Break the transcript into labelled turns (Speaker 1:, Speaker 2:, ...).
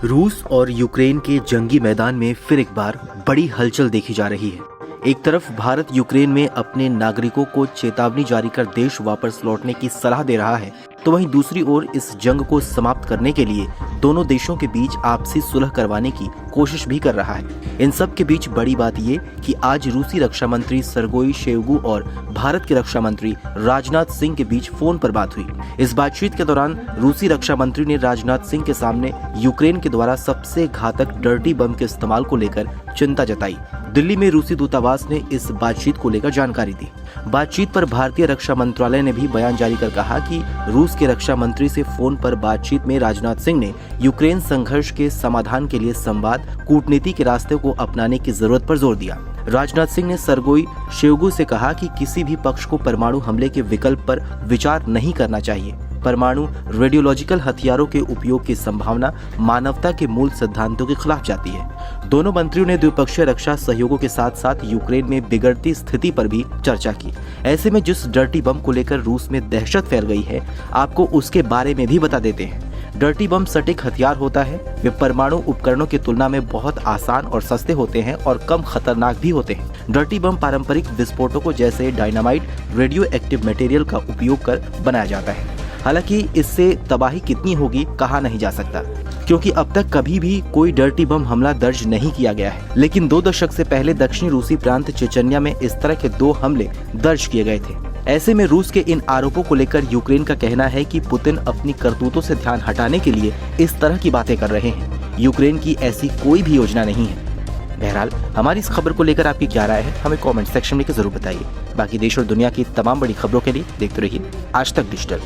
Speaker 1: रूस और यूक्रेन के जंगी मैदान में फिर एक बार बड़ी हलचल देखी जा रही है। एक तरफ भारत यूक्रेन में अपने नागरिकों को चेतावनी जारी कर देश वापस लौटने की सलाह दे रहा है, तो वहीं दूसरी ओर इस जंग को समाप्त करने के लिए दोनों देशों के बीच आपसी सुलह करवाने की कोशिश भी कर रहा है। इन सब के बीच बड़ी बात ये कि आज रूसी रक्षा मंत्री सर्गेई शोइगु और भारत के रक्षा मंत्री राजनाथ सिंह के बीच फोन पर बात हुई। इस बातचीत के दौरान रूसी रक्षा मंत्री ने राजनाथ सिंह के सामने यूक्रेन के द्वारा सबसे घातक डर्टी बम के इस्तेमाल को लेकर चिंता जताई। दिल्ली में रूसी दूतावास ने इस बातचीत को लेकर जानकारी दी। बातचीत पर भारतीय रक्षा मंत्रालय ने भी बयान जारी कर कहा कि रूस के रक्षा मंत्री से फोन पर बातचीत में राजनाथ सिंह ने यूक्रेन संघर्ष के समाधान के लिए संवाद, कूटनीति के रास्ते को अपनाने की जरूरत पर जोर दिया। राजनाथ सिंह ने सर्गेई शोइगु से कहा कि किसी भी पक्ष को परमाणु हमले के विकल्प पर विचार नहीं करना चाहिए। परमाणु रेडियोलॉजिकल हथियारों के उपयोग की संभावना मानवता के मूल सिद्धांतों के खिलाफ जाती है। दोनों मंत्रियों ने द्विपक्षीय रक्षा सहयोगों के साथ साथ यूक्रेन में बिगड़ती स्थिति पर भी चर्चा की। ऐसे में जिस डर्टी बम को लेकर रूस में दहशत फैल गई है, आपको उसके बारे में भी बता देते हैं। डर्टी बम सटीक हथियार होता है। वे परमाणु उपकरणों की तुलना में बहुत आसान और सस्ते होते हैं और कम खतरनाक भी होते हैं। डर्टी बम पारंपरिक विस्फोटकों जैसे डायनामाइट, रेडियो एक्टिव मटेरियल का उपयोग कर बनाया जाता है। हालांकि इससे तबाही कितनी होगी कहा नहीं जा सकता, क्योंकि अब तक कभी भी कोई डर्टी बम हमला दर्ज नहीं किया गया है। लेकिन 2 दशक से पहले दक्षिणी रूसी प्रांत चेचन्या में इस तरह के 2 हमले दर्ज किए गए थे। ऐसे में रूस के इन आरोपों को लेकर यूक्रेन का कहना है कि पुतिन अपनी करतूतों से ध्यान हटाने के लिए इस तरह की बातें कर रहे हैं। यूक्रेन की ऐसी कोई भी योजना नहीं है। बहरहाल, हमारी इस खबर को लेकर आपकी क्या राय है, हमें कमेंट सेक्शन में जरूर बताइए। बाकी देश और दुनिया की तमाम बड़ी खबरों के लिए देखते रहिए आज तक डिजिटल।